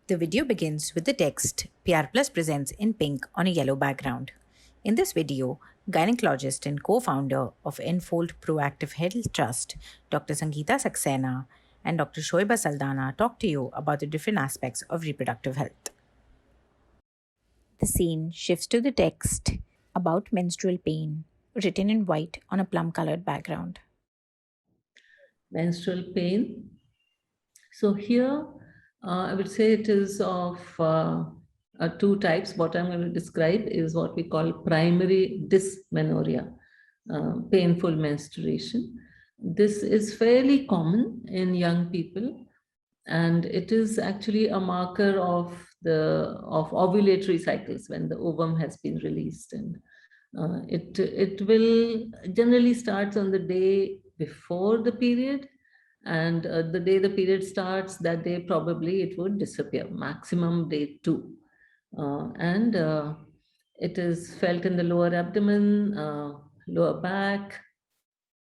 The video begins with the text PR Plus presents in pink on a yellow background. In this video, gynecologist and co-founder of Enfold Proactive Health Trust, Dr. Sangeeta Saksena and Dr. Shaibya Saldanha talk to you about the different aspects of reproductive health. The scene shifts to the text about menstrual pain, written in white on a plum-colored background. Menstrual pain. So here, I would say it is of two types. What I'm going to describe is what we call primary dysmenorrhea, painful menstruation. This is fairly common in young people, and it is actually a marker of ovulatory cycles when the ovum has been released, and it will generally starts on the day before the period, and the day the period starts, that day probably it would disappear, maximum day 2. And it is felt in the lower abdomen, lower back,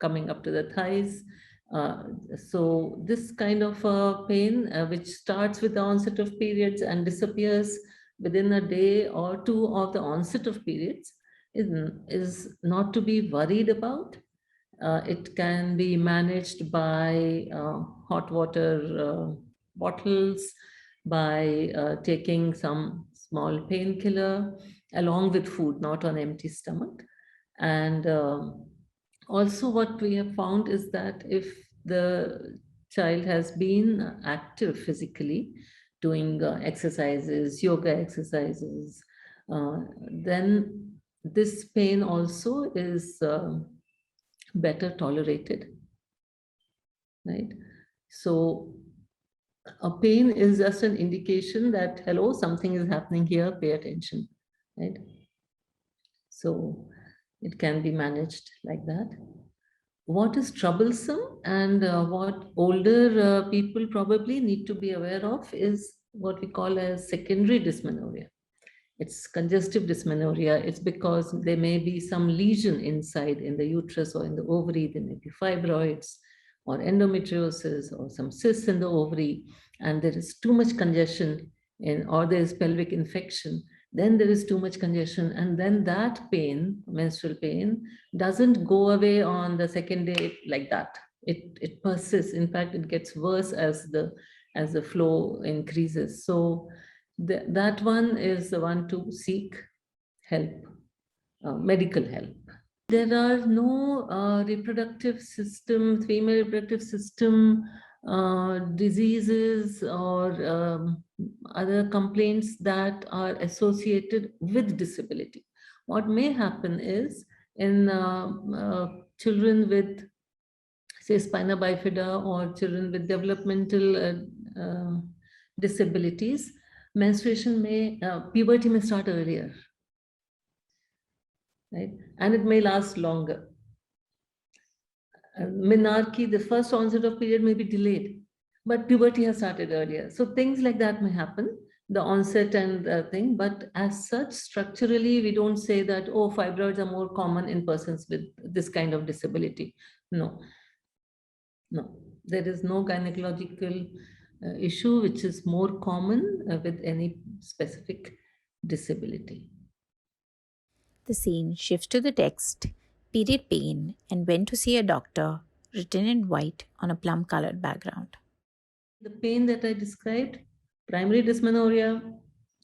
coming up to the thighs. So this kind of pain, which starts with the onset of periods and disappears within a day or two of the onset of periods, is not to be worried about. It can be managed by hot water bottles, by taking some small painkiller along with food, not on empty stomach. And also what we have found is that if the child has been active physically, doing exercises, yoga exercises, then this pain also is better tolerated, right? So a pain is just an indication that, hello, something is happening here, pay attention, right? So it can be managed like that. What is troublesome and what older people probably need to be aware of is what we call as secondary dysmenorrhea. It's congestive dysmenorrhea. It's because there may be some lesion inside in the uterus or in the ovary. There may be fibroids or endometriosis or some cysts in the ovary, and there is too much congestion or there is pelvic infection. Then there is too much congestion, and then that pain, menstrual pain, doesn't go away on the second day like that. It persists. In fact, it gets worse as the flow increases. So that one is the one to seek help, medical help. There are no female reproductive system diseases or other complaints that are associated with disability. What may happen is in children with, say, spina bifida or children with developmental disabilities, puberty may start earlier, right? And it may last longer. Menarche, the first onset of period may be delayed, but puberty has started earlier. So things like that may happen, the onset and thing, but as such, structurally, we don't say that, oh, fibroids are more common in persons with this kind of disability. No, there is no gynecological issue which is more common with any specific disability. The scene shifts to the text period pain and when to see a doctor, written in white on a plum-colored background. The pain that I described, primary dysmenorrhea,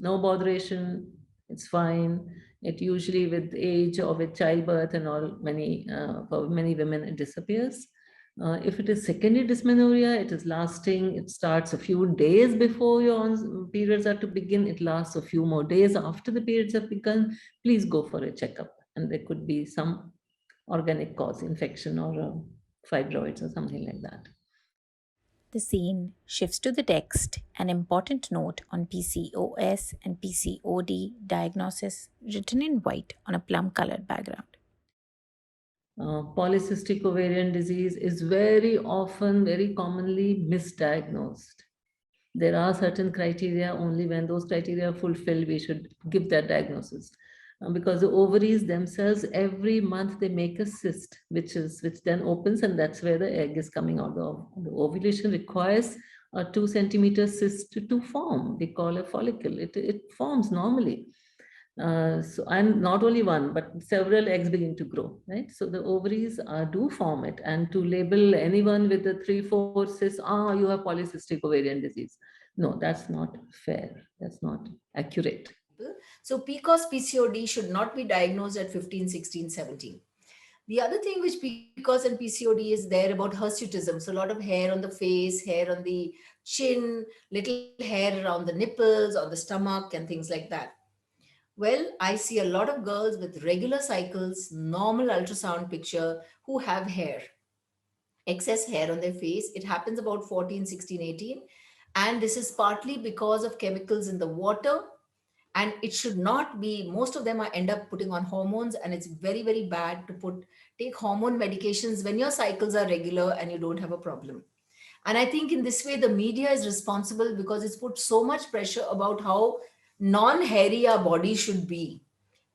no botheration, it's fine. It usually with age or with childbirth and all, for many women, it disappears. If it is secondary dysmenorrhea, it is lasting. It starts a few days before your periods are to begin. It lasts a few more days after the periods have begun. Please go for a checkup. And there could be some organic cause, infection or fibroids or something like that. The scene shifts to the text, an important note on PCOS and PCOD diagnosis, written in white on a plum-colored background. Polycystic ovarian disease is very commonly misdiagnosed. There are certain criteria. Only when those criteria are fulfilled, we should give that diagnosis. Because the ovaries themselves, every month they make a cyst, which then opens, and that's where the egg is coming out. The ovulation requires a 2 centimeter cyst to form. They call a follicle. It forms normally. So, and not only one, but several eggs begin to grow, right? So the ovaries do form it. And to label anyone with the 3, 4 cysts, you have polycystic ovarian disease. No, that's not fair. That's not accurate. So PCOS PCOD should not be diagnosed at 15, 16, 17. The other thing which PCOS and PCOD is there about hirsutism. So a lot of hair on the face, hair on the chin, little hair around the nipples or the stomach and things like that. Well, I see a lot of girls with regular cycles, normal ultrasound picture who have hair, excess hair on their face. It happens about 14, 16, 18. And this is partly because of chemicals in the water, and it should not be. Most of them are end up putting on hormones, and it's very, very bad to take hormone medications when your cycles are regular and you don't have a problem. And I think in this way the media is responsible, because it's put so much pressure about how non-hairy our body should be.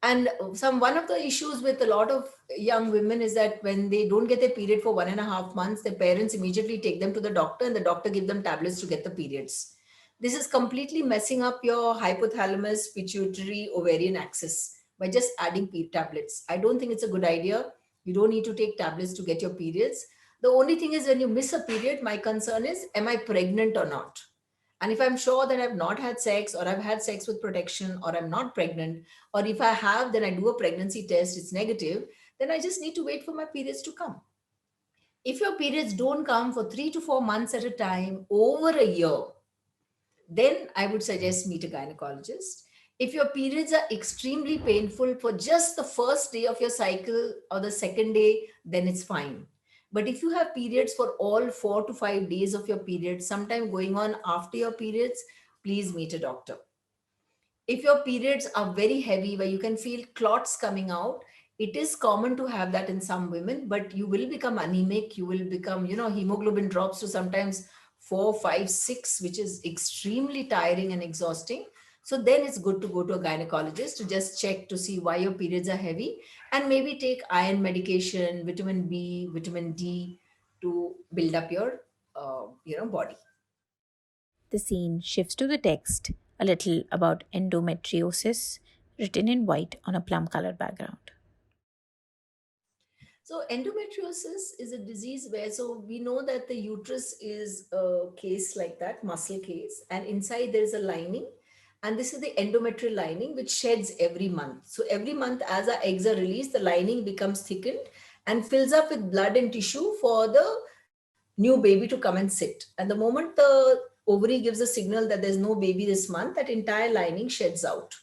And one of the issues with a lot of young women is that when they don't get their period for 1.5 months, their parents immediately take them to the doctor, and the doctor give them tablets to get the periods. This is completely messing up your hypothalamus, pituitary, ovarian axis by just adding tablets. I don't think it's a good idea. You don't need to take tablets to get your periods. The only thing is, when you miss a period, my concern is, am I pregnant or not? And if I'm sure that I've not had sex, or I've had sex with protection, or I'm not pregnant, or if I have, then I do a pregnancy test, it's negative, then I just need to wait for my periods to come. If your periods don't come for 3 to 4 months at a time, over a year, then I would suggest meet a gynecologist. If your periods are extremely painful for just the first day of your cycle or the second day, then it's fine. But if you have periods for all 4 to 5 days of your period, sometime going on after your periods, please meet a doctor. If your periods are very heavy, where you can feel clots coming out, it is common to have that in some women, but you will become anemic. You will become, hemoglobin drops to sometimes 4, 5, 6, which is extremely tiring and exhausting. So then it's good to go to a gynecologist to just check to see why your periods are heavy, and maybe take iron medication, vitamin B, vitamin D, to build up your, body. The scene shifts to the text, a little about endometriosis, written in white on a plum colored background. So endometriosis is a disease where, so we know that the uterus is a case like that, muscle case, and inside there is a lining. And this is the endometrial lining, which sheds every month. So every month, as our eggs are released, the lining becomes thickened and fills up with blood and tissue for the new baby to come and sit. And the moment the ovary gives a signal that there's no baby this month, that entire lining sheds out.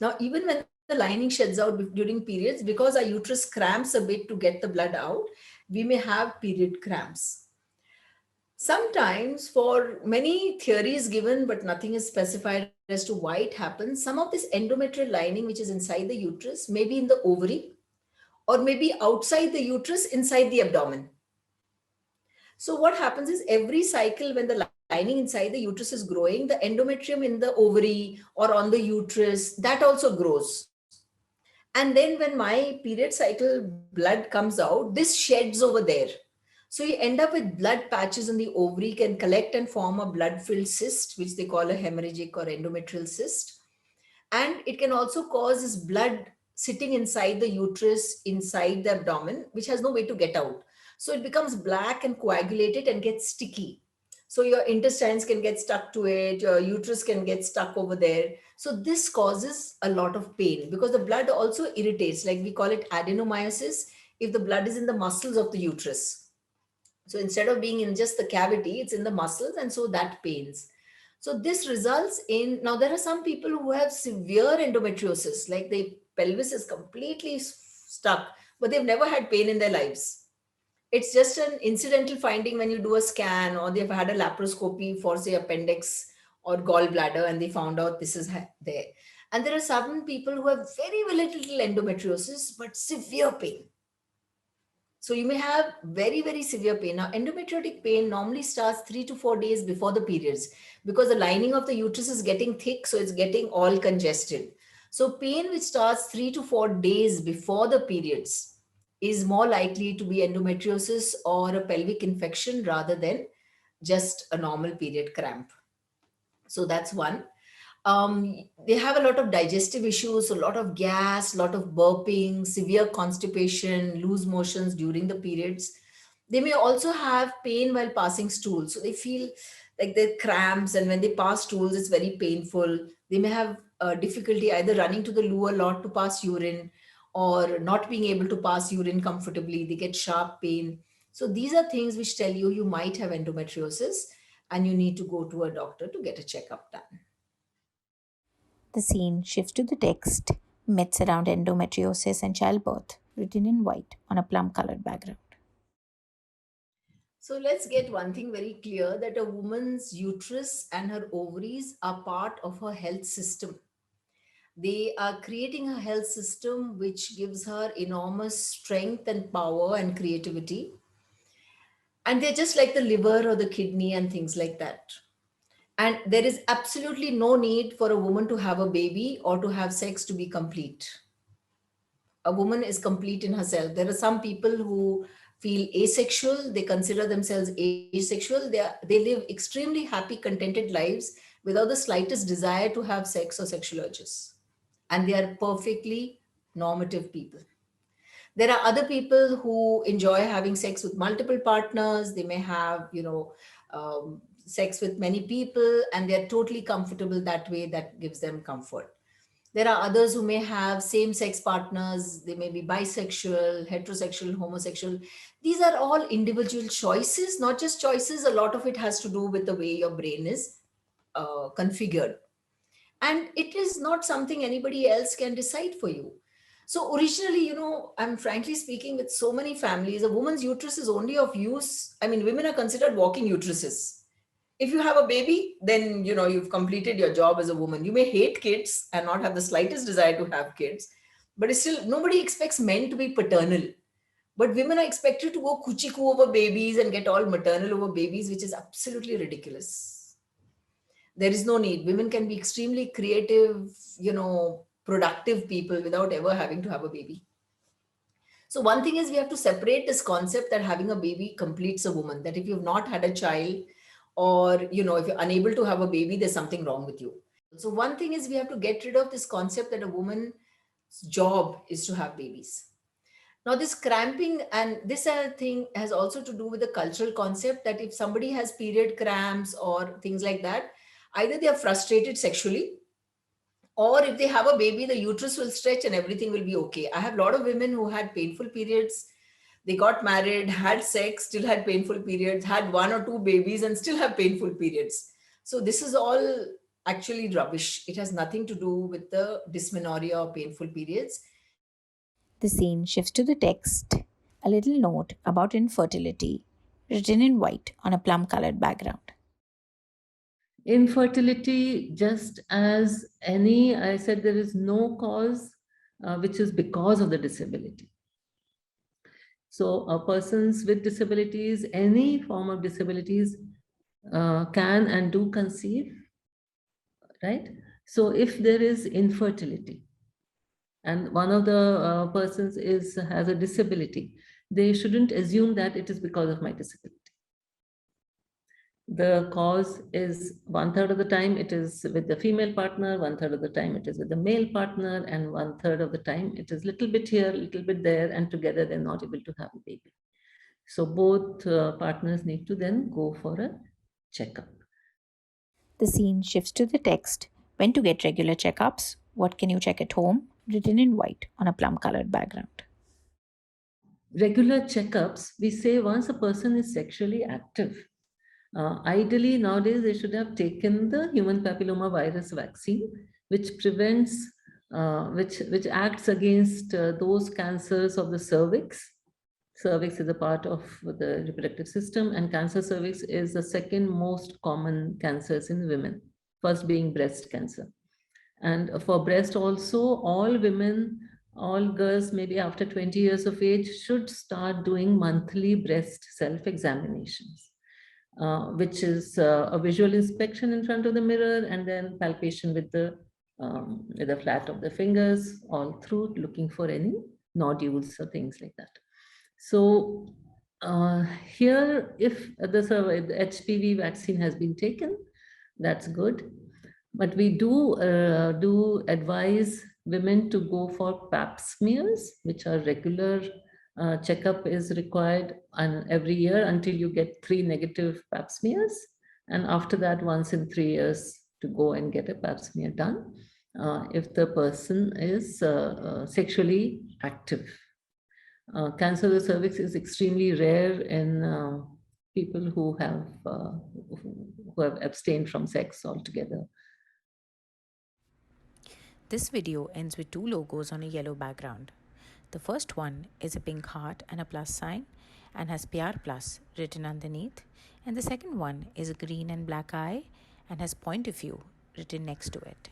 Now, even when the lining sheds out during periods, because our uterus cramps a bit to get the blood out, we may have period cramps. Sometimes, for many theories given, but nothing is specified as to why it happens, some of this endometrial lining, which is inside the uterus, may be in the ovary, or maybe outside the uterus, inside the abdomen. So what happens is, every cycle, when the lining inside the uterus is growing, the endometrium in the ovary or on the uterus, that also grows. And then when my period cycle blood comes out, this sheds over there. So you end up with blood patches in the ovary, can collect and form a blood filled cyst, which they call a hemorrhagic or endometrial cyst. And it can also cause this blood sitting inside the uterus, inside the abdomen, which has no way to get out. So it becomes black and coagulated and gets sticky. So your intestines can get stuck to it, your uterus can get stuck over there. So this causes a lot of pain, because the blood also irritates, like we call it adenomyosis, if the blood is in the muscles of the uterus. So instead of being in just the cavity, it's in the muscles, and so that pains. So this results in, now there are some people who have severe endometriosis, like the pelvis is completely stuck, but they've never had pain in their lives. It's just an incidental finding when you do a scan, or they've had a laparoscopy for, say, appendix or gallbladder, and they found out this is there. And there are some people who have very, very little endometriosis, but severe pain. So you may have very, very severe pain. Now, endometriotic pain normally starts 3 to 4 days before the periods, because the lining of the uterus is getting thick, so it's getting all congested. So pain which starts 3 to 4 days before the periods is more likely to be endometriosis or a pelvic infection, rather than just a normal period cramp. So that's one. They have a lot of digestive issues, a lot of gas, a lot of burping, severe constipation, loose motions during the periods. They may also have pain while passing stools. So they feel like they're cramps, and when they pass stools, it's very painful. They may have difficulty either running to the loo a lot to pass urine or not being able to pass urine comfortably. They get sharp pain. So these are things which tell you might have endometriosis and you need to go to a doctor to get a checkup done. The scene shifts to the text, myths around endometriosis and childbirth, written in white on a plum colored background. So let's get one thing very clear, that a woman's uterus and her ovaries are part of her health system. They are creating a health system which gives her enormous strength and power and creativity. And they're just like the liver or the kidney and things like that. And there is absolutely no need for a woman to have a baby or to have sex to be complete. A woman is complete in herself. There are some people who feel asexual, they consider themselves asexual. They live extremely happy, contented lives without the slightest desire to have sex or sexual urges. And they are perfectly normative people. There are other people who enjoy having sex with multiple partners. They may have, sex with many people, and they're totally comfortable that way. That gives them comfort. There are others who may have same sex partners. They may be bisexual, heterosexual, homosexual. These are all individual choices, not just choices. A lot of it has to do with the way your brain is configured. And it is not something anybody else can decide for you. So originally, I'm frankly speaking, with so many families, a woman's uterus is only of use. I mean, women are considered walking uteruses. If you have a baby, then you've completed your job as a woman. You may hate kids and not have the slightest desire to have kids, but it's still, nobody expects men to be paternal. But women are expected to go kuchiku over babies and get all maternal over babies, which is absolutely ridiculous. There is no need. Women can be extremely creative, productive people without ever having to have a baby. So one thing is, we have to separate this concept that having a baby completes a woman, that if you've not had a child, or if you're unable to have a baby, there's something wrong with you. So one thing is, we have to get rid of this concept that a woman's job is to have babies. Now, this cramping and this thing has also to do with the cultural concept that if somebody has period cramps or things like that, either they are frustrated sexually, or if they have a baby, the uterus will stretch and everything will be okay. I have a lot of women who had painful periods. They got married, had sex, still had painful periods, had one or two babies and still have painful periods. So this is all actually rubbish. It has nothing to do with the dysmenorrhea or painful periods. The scene shifts to the text, a little note about infertility, written in white on a plum colored background. Infertility, just as any, I said there is no cause which is because of the disability. So persons with disabilities, any form of disabilities, can and do conceive, right? So if there is infertility and one of the persons has a disability, they shouldn't assume that it is because of my disability. The cause is 1/3 of the time it is with the female partner, 1/3 of the time it is with the male partner, and 1/3 of the time it is little bit here, little bit there, and together they're not able to have a baby. So both partners need to then go for a checkup. The scene shifts to the text, when to get regular checkups, what can you check at home, written in white on a plum colored background. Regular checkups, we say once a person is sexually active. Ideally, nowadays, they should have taken the human papilloma virus vaccine, which prevents, which acts against those cancers of the cervix. Cervix is a part of the reproductive system, and cancer cervix is the second most common cancers in women, first being breast cancer. And for breast also, all women, all girls, maybe after 20 years of age, should start doing monthly breast self-examinations. Which is a visual inspection in front of the mirror and then palpation with the flat of the fingers all through, looking for any nodules or things like that. So Here, if the HPV vaccine has been taken, that's good. But we do advise women to go for pap smears, which are regular. Checkup is required every year until you get 3 negative pap smears, and after that, once in 3 years, to go and get a pap smear done if the person is sexually active. Cancer of the cervix is extremely rare in people who have abstained from sex altogether. This video ends with two logos on a yellow background. The first one is a pink heart and a plus sign and has PR plus written underneath, and the second one is a green and black eye and has point of view written next to it.